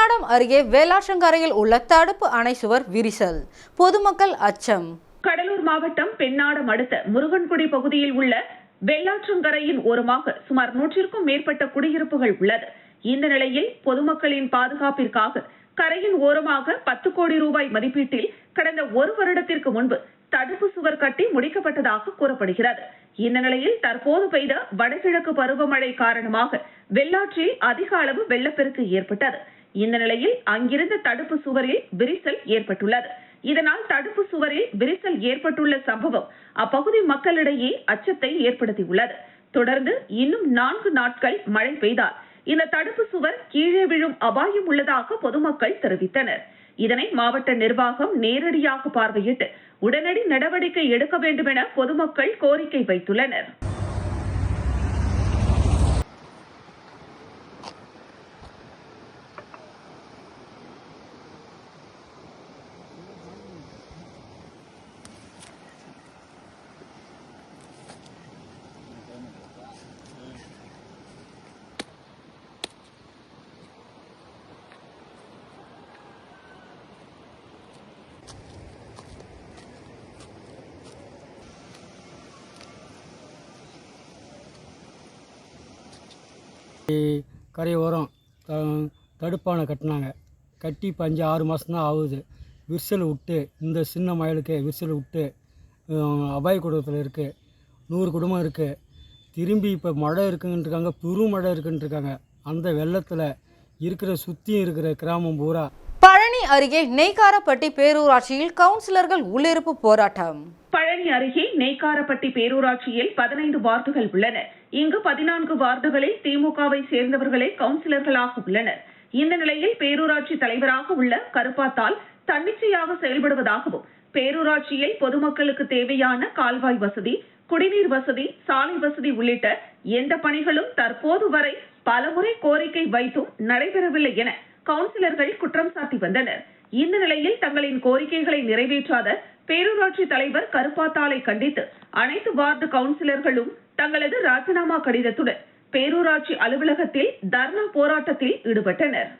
பெண்ணாடம் அருகே வேளாற்றங்கரையில் உள்ள தடுப்பு அணை சுவர் விரிசல், பொதுமக்கள் அச்சம். கடலூர் மாவட்டம் பெண்ணாடம் அடுத்த முருகன்குடி பகுதியில் உள்ள வெள்ளாற்றங்கரையின் ஓரமாக சுமார் 100க்கும் மேற்பட்ட குடியிருப்புகள் உள்ளது. இந்த நிலையில் பொதுமக்களின் பாதுகாப்பிற்காக கரையின் ஓரமாக 10 கோடி ரூபாய் மதிப்பீட்டில் கடந்த 1 வருடத்திற்கு முன்பு தடுப்பு சுவர் கட்டி முடிக்கப்பட்டதாக கூறப்படுகிறது. இந்த நிலையில் தற்போது பெய்த வடகிழக்கு பருவமழை காரணமாக வெள்ளாற்றில் அதிக அளவு வெள்ளப்பெருக்கு ஏற்பட்டது. இந்த நிலையில் அங்கிருந்த தடுப்பு சுவரில் விரிசல் ஏற்பட்டுள்ளது. இதனால் தடுப்பு சுவரில் விரிசல் ஏற்பட்டுள்ள சம்பவம் அப்பகுதி மக்களிடையே அச்சத்தை ஏற்படுத்தியுள்ளது. தொடர்ந்து இன்னும் 4 நாட்கள் மழை பெய்தால் இந்த தடுப்பு சுவர் கீழே விழும் அபாயம் உள்ளதாக பொதுமக்கள் தெரிவித்தனர். இதனை மாவட்ட நிர்வாகம் நேரடியாக பார்வையிட்டு உடனடி நடவடிக்கை எடுக்க வேண்டும் என பொதுமக்கள் கோரிக்கை வைத்துள்ளனர். கரையோரம் தடுப்பானை கட்டினாங்க. கட்டி இப்போ 5-6 மாதம்தான் ஆகுது. விரிசல் விட்டு இந்த சின்ன மயலுக்கு விரிசல் விட்டு அபாய குடும்பத்தில் இருக்குது. 100 குடும்பம் இருக்குது. திரும்பி இப்போ மழை இருக்குன்ட்டுருக்காங்க, பெரும் மழை இருக்குன்ட்டுருக்காங்க. அந்த வெள்ளத்தில் சுற்றியும் இருக்கிற கிராமம் பூரா. பழனி அருகே நெய்க்காரப்பட்டி பேரூராட்சியில் கவுன்சிலர்கள் உள்ளிருப்பு போராட்டம். பழனி அருகே நெய்க்காரப்பட்டி பேரூராட்சியில் 15 வார்டுகள் உள்ளன. இங்கு 14 வார்டுகளில் திமுகவை சேர்ந்தவர்களே கவுன்சிலர்களாக உள்ளனர். இந்த நிலையில் பேரூராட்சி தலைவராக உள்ள கருப்பாத்தால் தன்னிச்சையாக செயல்படுவதாகவும் பேரூராட்சியில் பொதுமக்களுக்கு தேவையான கால்வாய் வசதி, குடிநீர் வசதி, சாலை வசதி உள்ளிட்ட எந்த பணிகளும் தற்போது வரை பலமுறை கோரிக்கை வைத்தும் நடைபெறவில்லை என கவுன்சிலர்கள் குற்றம் சாட்டி வந்தனர். இந்த நிலையில் தங்களின் கோரிக்கைகளை நிறைவேற்றாத பேரூராட்சி தலைவர் கருப்பாத்தாலை கண்டித்து அனைத்து வார்டு கவுன்சிலர்களும் தங்களது ராஜினாமா கடிதத்துடன் பேரூராட்சி அலுவலகத்தில் தர்ணா போராட்டத்தில் ஈடுபட்டனர்.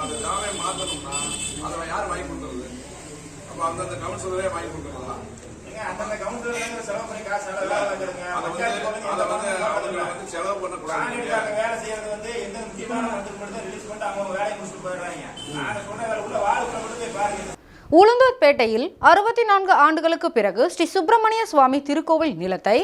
அந்த ஜாமை மாற்றணும்னா அதை யார் வாங்கி கொடுக்கறது? அப்ப அந்தந்த கவுன்சிலரே வாங்கி கொடுக்கறதா? அந்தந்த கவுன்சிலர் செலவு பண்ணி காசு செலவு பண்ணக்கூடாது. வேலை செய்யறது எந்த முக்கியமான மட்டும் தான் ரிலீஸ் பண்ணிட்டு அவங்க வேலையை முடிச்சுட்டு போயிடுறாங்க. நாங்க சொன்ன வேலை உள்ள வாழ்க்கை மட்டும் பாருங்க. உளுந்தூர்பேட்டையில் 64 ஆண்டுகளுக்கு பிறகு ஸ்ரீ சுப்பிரமணிய சுவாமி திருக்கோவில் நிலத்தை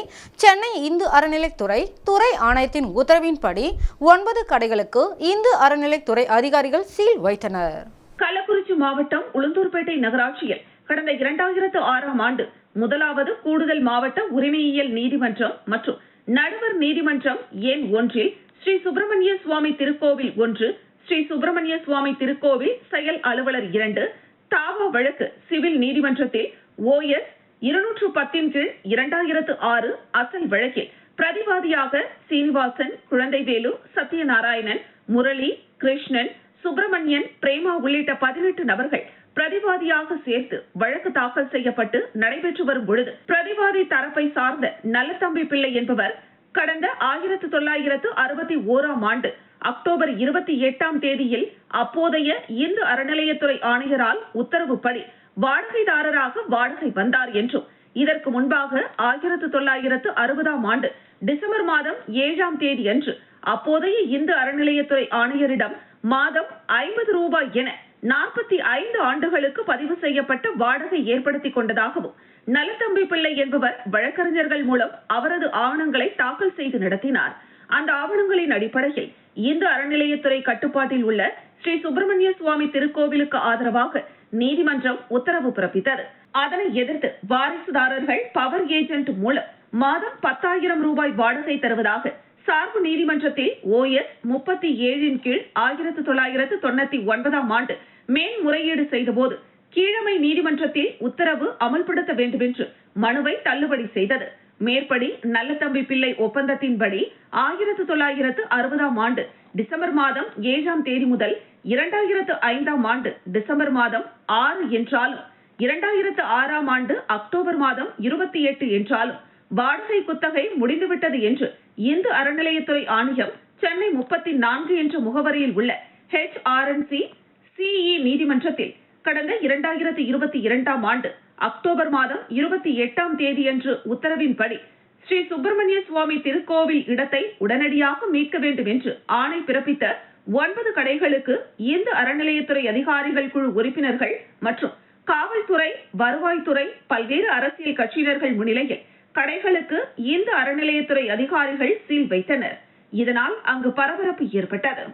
சென்னை இந்து அறநிலைத்துறை துறை ஆணையத்தின் உத்தரவின்படி 9 கடைகளுக்கு இந்து அறநிலைத்துறை அதிகாரிகள் சீல் வைத்தனர். கள்ளக்குறிச்சி மாவட்டம் உளுந்தூர்பேட்டை நகராட்சியில் கடந்த 2006ஆம் ஆண்டு முதலாவது கூடுதல் மாவட்ட உரிமையியல் நீதிமன்றம் மற்றும் நடுவர் நீதிமன்றம் எண் 1 ஸ்ரீ சுப்பிரமணிய சுவாமி திருக்கோவில் 1, ஸ்ரீ சுப்பிரமணிய சுவாமி திருக்கோவில் செயல் அலுவலர் 2 தாவா வழக்கு சிவில் நீதிமன்றத்தில் OS 210 கீழ் 2006 அசல் வழக்கில் பிரதிவாதியாக சீனிவாசன், குழந்தைவேலு, சத்யநாராயணன், முரளி, கிருஷ்ணன், சுப்பிரமணியன், பிரேமா உள்ளிட்ட 18 நபர்கள் பிரதிவாதியாக சேர்த்து வழக்கு தாக்கல் செய்யப்பட்டு நடைபெற்று வரும் பொழுது பிரதிவாதி தரப்பை சார்ந்த நல்லதம்பி பிள்ளை என்பவர் கடந்த 1961ஆம் ஆண்டு அக்டோபர் 28ஆம் தேதியில் அப்போதைய இந்து அறநிலையத்துறை ஆணையரால் உத்தரவுப்படி வாடகைதாரராக வாடகை வந்தார் என்றும் இதற்கு முன்பாக 1960ஆம் ஆண்டு டிசம்பர் மாதம் 7ஆம் தேதி அன்று அப்போதைய இந்து அறநிலையத்துறை ஆணையரிடம் மாதம் 50 ரூபாய் என 45 ஆண்டுகளுக்கு பதிவு செய்யப்பட்ட வாடகை ஏற்படுத்திக் கொண்டதாகவும் நல்லதம்பி பிள்ளை என்பவர் வழக்கறிஞர்கள் மூலம் அவரது ஆவணங்களை தாக்கல் செய்து நடத்தினார். அந்த ஆவணங்களின் அடிப்படையில் இந்து அறநிலையத்துறை கட்டுப்பாட்டில் உள்ள ஸ்ரீ சுப்பிரமணிய சுவாமி திருக்கோவிலுக்கு ஆதரவாக நீதிமன்றம் உத்தரவு பிறப்பித்தது. அதனை எதிர்த்து வாரிசுதாரர்கள் பவர் ஏஜென்ட் மூலம் மாதம் 10,000 ரூபாய் வாடகை தருவதாக சார்பு நீதிமன்றத்தில் OS 37 கீழ் 1999ஆம் ஆண்டு மேல்முறையீடு செய்தபோது கீழமை நீதிமன்றத்தில் உத்தரவு அமல்படுத்த வேண்டும் என்று மனுவை தள்ளுபடி செய்தது. மேற்படி நல்லதம்பி பிள்ளை ஒப்பந்தத்தின்படி 1960ஆம் ஆண்டு டிசம்பர் மாதம் 7ஆம் தேதி முதல் 2005ஆம் ஆண்டு டிசம்பர் மாதம் 6 என்றாலும் 2006ஆம் ஆண்டு அக்டோபர் மாதம் 28 என்றாலும் வாடகை குத்தகை முடிந்துவிட்டது என்று இந்து அறநிலையத்துறை ஆணையம் சென்னை 34 என்ற முகவரியில் உள்ள HRNC CE நீதிமன்றத்தில் கடந்த 2022ஆம் ஆண்டு அக்டோபர் மாதம் 28ஆம் தேதியன்று உத்தரவின்படி ஸ்ரீ சுப்பிரமணிய சுவாமி திருக்கோவில் இடத்தை உடனடியாக மீட்க வேண்டும் என்று ஆணை பிறப்பித்த 9 கடைகளுக்கு இந்து அறநிலையத்துறை அதிகாரிகள் குழு உறுப்பினர்கள் மற்றும் காவல்துறை, வருவாய்த்துறை, பல்வேறு அரசியல் கட்சியினர்கள் முன்னிலையில் கடைகளுக்கு இந்து அறநிலையத்துறை அதிகாரிகள் சீல் வைத்தனர். இதனால் அங்கு பரபரப்பு ஏற்பட்டது.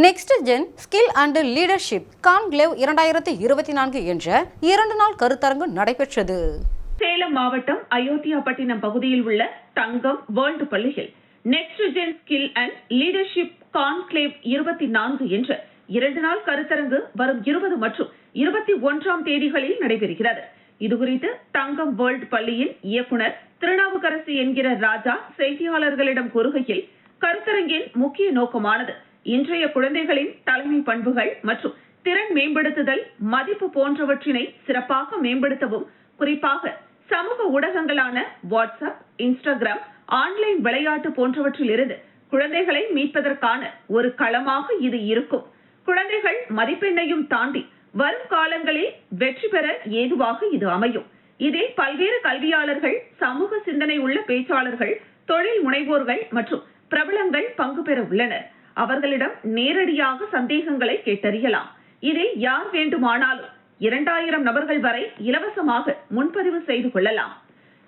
Next gen skill and leadership conclave 2024 என்ற 2 நாள் கருத்தரங்கு நடைபெற்றது. சேலம் மாவட்டம் அயோத்தியாபட்டினம் பகுதியில் உள்ள தங்கம் வேர்ல்டு பள்ளியில் next gen skill and leadership conclave 24 என்ற 2 நாள் கருத்தரங்கு வரும் 20 மற்றும் 21ஆம் தேதிகளில் நடைபெறுகிறது. இதுகுறித்து தங்கம் வேர்ல்டு பள்ளியின் இயக்குனர் திருநாவுக்கரசு என்கிற ராஜா செய்தியாளர்களிடம் கூறுகையில், கருத்தரங்கின் முக்கிய நோக்கமானது இன்றைய குழந்தைகளின் தலைமை பண்புகள் மற்றும் திறன் மேம்படுத்துதல், மதிப்பு போன்றவற்றினை சிறப்பாக மேம்படுத்தவும், குறிப்பாக சமூக ஊடகங்களான வாட்ஸ்அப், இன்ஸ்டாகிராம், ஆன்லைன் விளையாட்டு போன்றவற்றில் இருந்து குழந்தைகளை மீட்பதற்கான ஒரு களமாக இது இருக்கும். குழந்தைகள் மதிப்பெண்ணையும் தாண்டி வரும் காலங்களில் வெற்றி பெற ஏதுவாக இது அமையும். இதில் பல்வேறு கல்வியாளர்கள், சமூக சிந்தனை உள்ள பேச்சாளர்கள், தொழில் முனைவோர்கள் மற்றும் பிரபலங்கள் பங்கு பெற உள்ளனர். அவர்களிடம் நேரடியாக சந்தேகங்களை கேட்டறியலாம். இதில் யார் வேண்டுமானாலும் 2000 நபர்கள் வரை இலவசமாக முன்பதிவு செய்து கொள்ளலாம்.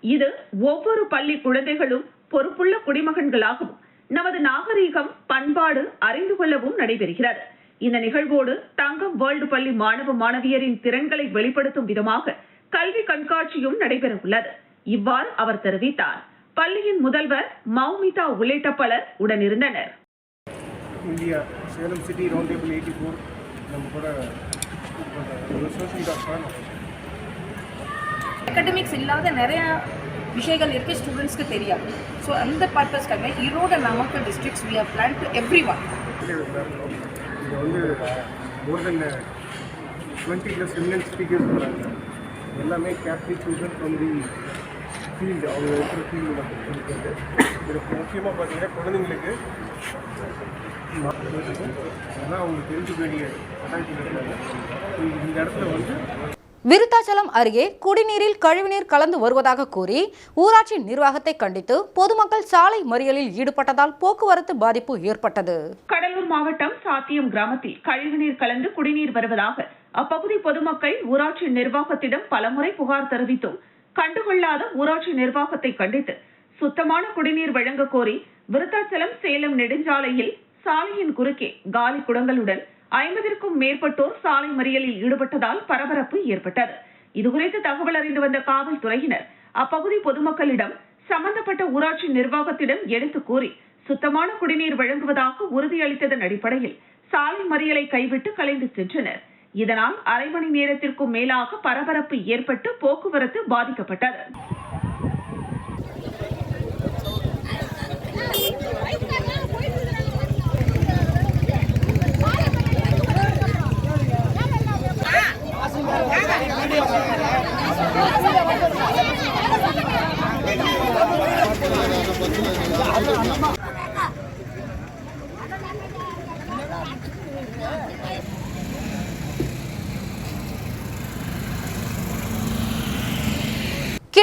இது ஒவ்வொரு பள்ளி குழந்தைகளும் பொறுப்புள்ள குடிமகன்களாகவும் நமது நாகரீகம், பண்பாடு அறிந்து கொள்ளவும் நடைபெறுகிறது. இந்த நிகழ்வோடு தங்கம் வேர்ல்டு பள்ளி மாணவ மாணவியரின் திறன்களை வெளிப்படுத்தும் விதமாக கல்வி கண்காட்சியும் நடைபெற உள்ளது. இவ்வாறு அவர் தெரிவித்தார். பள்ளியின் முதல்வர் மௌமிதா உள்ளிட்ட பலர் உடனிருந்தனர். India Salem city round table 84 நம்ம கூட அகாடமிக்ஸ் இல்லாத நிறைய விஷயங்கள் இருக்குது, ஸ்டூடெண்ட்ஸ்க்கு தெரியாது. ஸோ அந்த பர்பஸ்க்காக Erode Namakkal districts we are plan to every one. இது வந்து மோர் தென் 20+ இந்தியன் ஸ்பீக்கர்ஸ் வராங்க. எல்லாமே captive children from the field, அவங்க இருக்கிற ஃபீல்டு இருக்குது. இதில் முக்கியமாக பார்த்தீங்கன்னா குழந்தைங்களுக்கு அதெல்லாம் அவங்க தெரிஞ்சுக்க வேண்டிய இந்த இடத்துல வந்து விருத்தாச்சலம் அருகே குடிநீரில் கழிவுநீர் கலந்து வருவதாக கூறி ஊராட்சி நிர்வாகத்தை கண்டித்து பொதுமக்கள் சாலை மறியலில் ஈடுபட்டதால் போக்குவரத்து பாதிப்பு ஏற்பட்டது. கடலூர் மாவட்டம் சாத்தியம் கிராமத்தில் கழிவுநீர் கலந்து குடிநீர் வருவதாக அப்பகுதி பொதுமக்கள் ஊராட்சி நிர்வாகத்திடம் பலமுறை புகார் தெரிவித்தும் கண்டுகொள்ளாத ஊராட்சி நிர்வாகத்தை கண்டித்து சுத்தமான குடிநீர் வழங்க கோரி விருத்தாச்சலம் சேலம் நெடுஞ்சாலையில் சாலையின் குறுக்கே காலி குடங்களுடன் 50க்கும் மேற்பட்டோர் சாலை மறியலில் ஈடுபட்டதால் பரபரப்பு ஏற்பட்டது. இதுகுறித்து தகவல் அறிந்து வந்த காவல்துறையினர் அப்பகுதி பொதுமக்களிடம் சம்பந்தப்பட்ட ஊராட்சி நிர்வாகத்திடம் எடுத்து கூறி சுத்தமான குடிநீர் வழங்குவதாக உறுதியளித்ததன் அடிப்படையில் சாலை மறியலை கைவிட்டு கலைந்து சென்றனர். இதனால் அரை மணி நேரத்திற்கும் மேலாக பரபரப்பு ஏற்பட்டு போக்குவரத்து பாதிக்கப்பட்டது.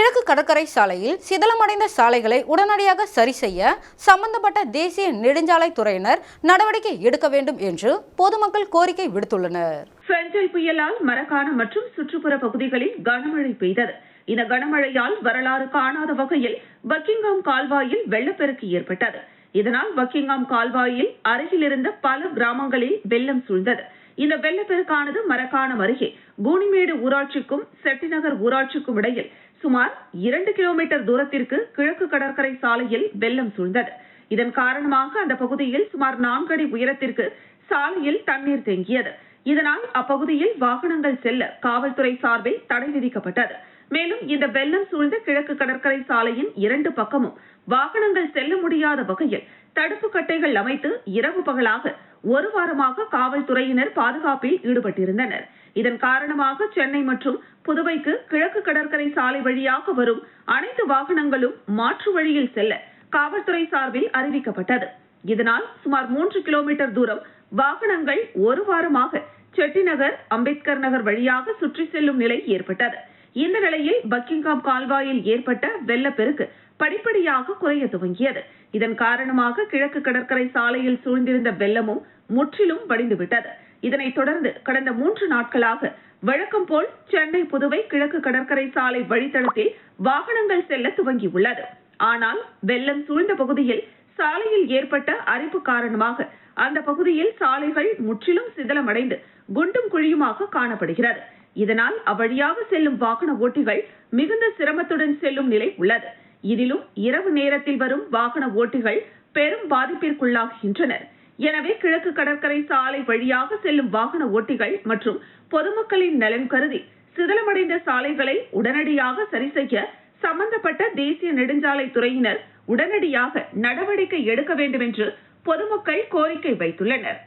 கிழக்கு கடற்கரை சாலையில் சிதலமடைந்த சாலைகளை உடனடியாக சரி செய்ய சம்பந்தப்பட்ட தேசிய நெடுஞ்சாலை துறையினர் நடவடிக்கை எடுக்க வேண்டும் என்று பொதுமக்கள் கோரிக்கை விடுத்துள்ளனர். பெஞ்சல் புயலால் மரக்காணம் மற்றும் சுற்றுப்புற பகுதிகளில் கனமழை பெய்தது. இந்த கனமழையால் வரலாறு காணாத வகையில் பக்கிங்ஹாம் கால்வாயில் வெள்ளப்பெருக்கு ஏற்பட்டது. இதனால் பக்கிங்ஹாம் கால்வாயில் அருகில் இருந்த பல கிராமங்களில் வெள்ளம் சூழ்ந்தது. இந்த வெள்ளப்பெருக்கானது மரக்காணம் அருகே கூனிமேடு ஊராட்சிக்கும் செட்டிநகர் ஊராட்சிக்கும் இடையில் சுமார் 2 கிலோமீட்டர் தூரத்திற்கு கிழக்கு கடற்கரை சாலையில் வெள்ளம் சூழ்ந்தது. இதன் காரணமாக அந்த பகுதியில் சுமார் 4 அடி உயரத்திற்கு சாலையில் தண்ணீர் தேங்கியது. இதனால் அப்பகுதியில் வாகனங்கள் செல்ல காவல்துறை சார்பில் தடை விதிக்கப்பட்டது. மேலும் இந்த வெள்ளம் சூழ்ந்த கிழக்கு கடற்கரை சாலையின் 2 பக்கமும் வாகனங்கள் செல்ல முடியாத வகையில் தடுப்பு கட்டைகள் அமைத்து இரவு பகலாக ஒரு வாரமாக காவல்துறையினர் பாதுகாப்பில் ஈடுபட்டிருந்தனர். இதன் காரணமாக சென்னை மற்றும் புதுவைக்கு கிழக்கு கடற்கரை சாலை வழியாக வரும் அனைத்து வாகனங்களும் மாற்று வழியில் செல்ல காவல்துறை சார்பில் அறிவிக்கப்பட்டது. இதனால் சுமார் 3 கிலோமீட்டர் தூரம் வாகனங்கள் ஒரு வாரமாக செட்டிநகர், அம்பேத்கர் நகர் வழியாக சுற்றி செல்லும் நிலை ஏற்பட்டது. இந்த நிலையில் பக்கிங்ஹாம் கால்வாயில் ஏற்பட்ட வெள்ளப்பெருக்கு படிப்படியாக குறைய துவங்கியது. இதன் காரணமாக கிழக்கு கடற்கரை சாலையில் சூழ்ந்திருந்த வெள்ளமும் முற்றிலும் வடிந்துவிட்டது. இதனைத் தொடர்ந்து கடந்த 3 நாட்களாக வழக்கம் போல் சென்னை புதுவை கிழக்கு கடற்கரை சாலை வழித்தடத்தில் வாகனங்கள் செல்ல துவங்கியுள்ளது. ஆனால் வெள்ளம் சூழ்ந்த பகுதியில் சாலையில் ஏற்பட்ட அரிப்பு காரணமாக அந்த பகுதியில் சாலைகள் முற்றிலும் சிதலமடைந்து குண்டும் குழியுமாக காணப்படுகிறது. இதனால் அவ்வழியாக செல்லும் வாகன ஓட்டிகள் மிகுந்த சிரமத்துடன் செல்லும் நிலை உள்ளது. இதிலும் இரவு நேரத்தில் வரும் வாகன ஓட்டிகள் பெரும் பாதிப்பிற்குள்ளாகின்றனர். எனவே கிழக்கு கடற்கரை சாலை வழியாக செல்லும் வாகன ஓட்டிகள் மற்றும் பொதுமக்களின் நலன் கருதி சிதலமடைந்த சாலைகளை உடனடியாக சரி செய்ய சம்பந்தப்பட்ட தேசிய நெடுஞ்சாலை துறையினர் உடனடியாக நடவடிக்கை எடுக்க வேண்டும் என்று பொதுமக்கள் கோரிக்கை வைத்துள்ளனர்.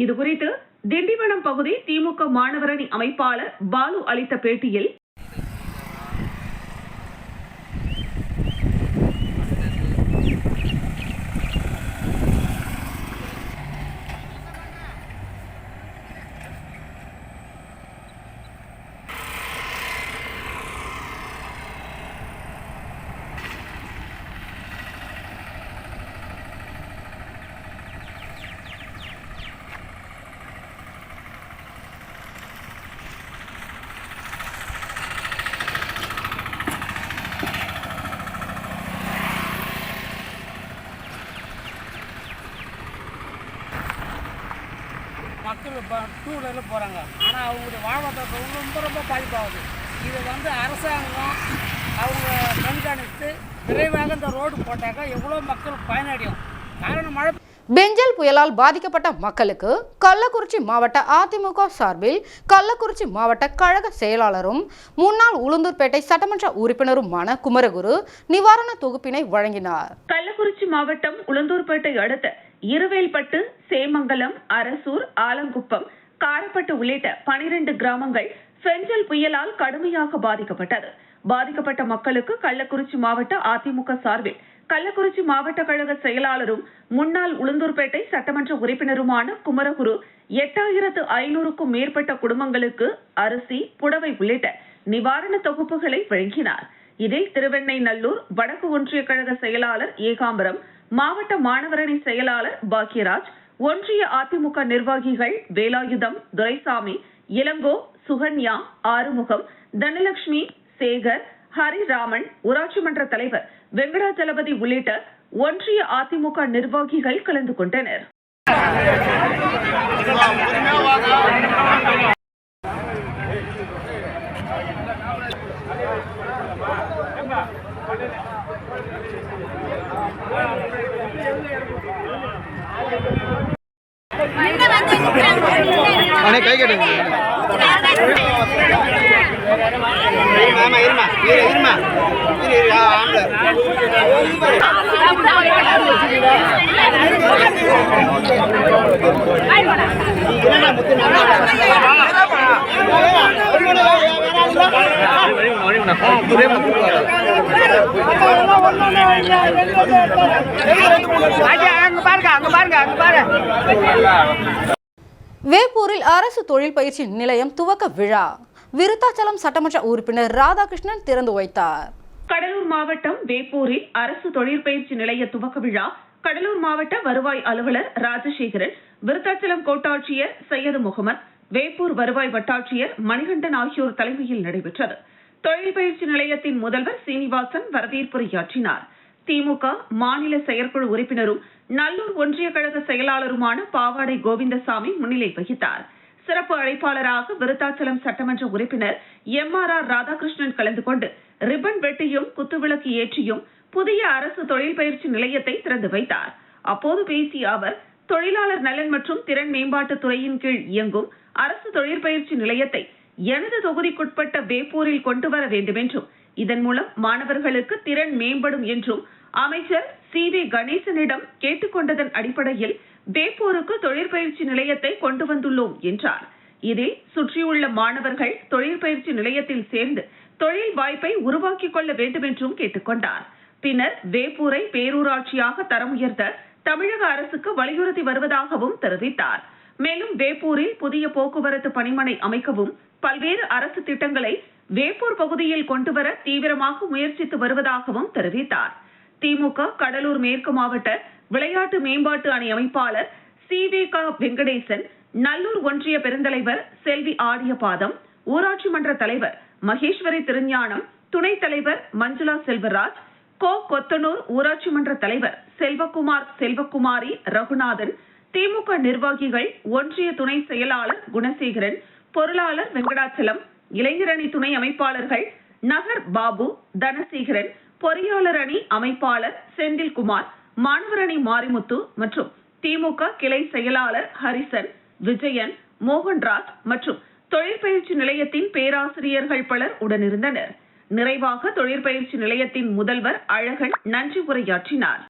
இதுகுறித்து திண்டிவனம் பகுதி திமுக மாணவரணி அமைப்பாளர் பாலு அளித்த பேட்டியில், மக்கள் இப்போ 2 வீலரில் போகிறாங்க. ஆனால் அவங்களுடைய வாழ்வாதாரம் ரொம்ப பாதிப்பாகுது. இது அரசாங்கம் அவங்க கண்காணித்து விரைவாக இந்த ரோடு போட்டாக்க எவ்வளோ மக்கள் பயனடையும். காரணம் மழை. பெஞ்சல் புயலால் பாதிக்கப்பட்ட மக்களுக்கு கள்ளக்குறிச்சி மாவட்ட அதிமுக சார்பில் கள்ளக்குறிச்சி மாவட்ட கழக செயலாளரும் முன்னாள் உளுந்தூர்பேட்டை சட்டமன்ற உறுப்பினருமான குமரகுரு நிவாரண தொகுப்பினை வழங்கினார். கள்ளக்குறிச்சி மாவட்டம் உளுந்தூர்பேட்டை அடுத்த இருவேல்பட்டு, சேமங்கலம், அரசூர், ஆலங்குப்பம், காரப்பட்டு உள்ளிட்ட 12 கிராமங்கள் பெஞ்சல் புயலால் கடுமையாக பாதிக்கப்பட்டது. பாதிக்கப்பட்ட மக்களுக்கு கள்ளக்குறிச்சி மாவட்ட அதிமுக சார்பில் கள்ளக்குறிச்சி மாவட்ட கழக செயலாளரும் முன்னாள் உளுந்தூர்பேட்டை சட்டமன்ற உறுப்பினருமான குமரகுரு 8500க்கும் மேற்பட்ட குடும்பங்களுக்கு அரிசி, புடவை உள்ளிட்ட நிவாரண தொகுப்புகளை வழங்கினார். இதில் திருவெண்ணைநல்லூர் வடக்கு ஒன்றிய கழக செயலாளர் ஏகாம்பரம், மாவட்ட மாணவரணி செயலாளர் பாக்யராஜ், ஒன்றிய அதிமுக நிர்வாகிகள் வேலாயுதம், துரைசாமி, இளங்கோ, சுகன்யா, ஆறுமுகம், தனலட்சுமி, சேகர், ஹரிராமன், ஊராட்சி மன்ற தலைவர் வெங்கடாச்சலபதி உள்ளிட்ட ஒன்றிய அதிமுக நிர்வாகிகள் கலந்து கொண்டனர். கை கேட்டுங்க. வேப்பூரில் அரசு தொழில் பயிற்சி நிலையம் துவக்க விழா விருத்தாச்சலம் சட்டமன்ற உறுப்பினர் ராதாகிருஷ்ணன் திறந்து வைத்தார். கடலூர் மாவட்டம் வேப்பூரில் அரசு தொழிற்பயிற்சி நிலைய துவக்க விழா கடலூர் மாவட்ட வருவாய் அலுவலர் ராஜசேகரன், விருத்தாச்சலம் கோட்டாட்சியர் சையது முகமது, வேப்பூர் வருவாய் வட்டாட்சியர் மணிகண்டன் ஆகியோர் தலைமையில் நடைபெற்றது. தொழில் பயிற்சி நிலையத்தின் முதல்வர் சீனிவாசன் வரவேற்புரையாற்றினார். திமுக மாநில செயற்குழு உறுப்பினரும் நல்லூர் ஒன்றிய கழக செயலாளருமான பாவாடை கோவிந்தசாமி முன்னிலை வகித்தார். சிறப்பு அழைப்பாளராக விருத்தாச்சலம் சட்டமன்ற உறுப்பினர் MRR ராதாகிருஷ்ணன் கலந்து கொண்டு ரிப்பன் வெட்டியும் குத்துவிளக்கு ஏற்றியும் புதிய அரசு தொழில் பயிற்சி நிலையத்தை திறந்து வைத்தார். அப்போது பேசிய அவர், தொழிலாளர் நலன் மற்றும் திறன் மேம்பாட்டுத் துறையின் கீழ் இயங்கும் அரசு தொழிற்பயிற்சி நிலையத்தை எனது தொகுதிக்குட்பட்ட வேப்பூரில் கொண்டு வர வேண்டும் என்றும், இதன் மூலம் மாணவர்களுக்கு திறன் மேம்படும் என்றும் அமைச்சர் CV கணேசனிடம் கேட்டுக்கொண்டதன் அடிப்படையில் வேப்பூருக்கு தொழிற்பயிற்சி நிலையத்தை கொண்டு வந்துள்ளோம் என்றார். இதில் சுற்றியுள்ள மாணவர்கள் தொழிற்பயிற்சி நிலையத்தில் சேர்ந்து தொழில் வாய்ப்பை உருவாக்கிக் கொள்ள வேண்டும் என்றும் கேட்டுக்கொண்டார். பின்னர் வேப்பூரை பேரூராட்சியாக தரம் உயர்த்த தமிழக அரசுக்கு வலியுறுத்தி வருவதாகவும் தெரிவித்தார். மேலும் வேப்பூரில் புதிய போக்குவரத்து பணிமனை அமைக்கவும் பல்வேறு அரசு திட்டங்களை வேப்பூர் பகுதியில் கொண்டுவர தீவிரமாக முயற்சித்து வருவதாகவும் தெரிவித்தார். திமுக கடலூர் மேற்கு மாவட்ட விளையாட்டு மேம்பாட்டு அணி அமைப்பாளர் CVK வெங்கடேசன், நல்லூர் ஒன்றிய பெருந்தலைவர் செல்வி ஆடியபாதம், ஊராட்சி மன்ற தலைவர் மகேஸ்வரி திருஞானம், துணைத் தலைவர் மஞ்சுளா செல்வராஜ், கொத்தனூர் ஊராட்சி மன்ற தலைவர் செல்வகுமார், செல்வகுமாரி, ரகுநாதன், திமுக நிர்வாகிகள், ஒன்றிய துணை செயலாளர் குணசேகரன், பொருளாளர் வெங்கடாச்சலம், இளைஞரணி துணை அமைப்பாளர்கள் நகர் பாபு, தனசேகரன், பொறியாளர் அணி அமைப்பாளர் செந்தில்குமார், மாணவர் அணி மாரிமுத்து மற்றும் திமுக கிளை செயலாளர் ஹரிசன், விஜயன், மோகன்ராஜ் மற்றும் தொழிற்பயிற்சி நிலையத்தின் பேராசிரியர்கள் பலர் உடனிருந்தனர். நிறைவாக தொழிற்பயிற்சி நிலையத்தின் முதல்வர் அழகன் நன்றி உரையாற்றினார்.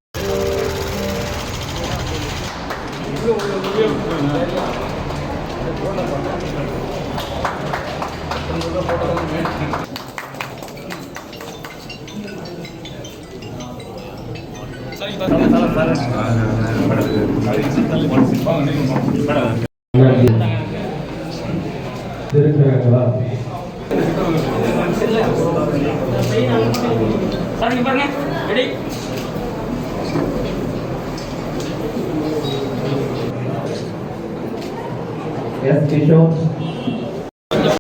Yes, Kishore.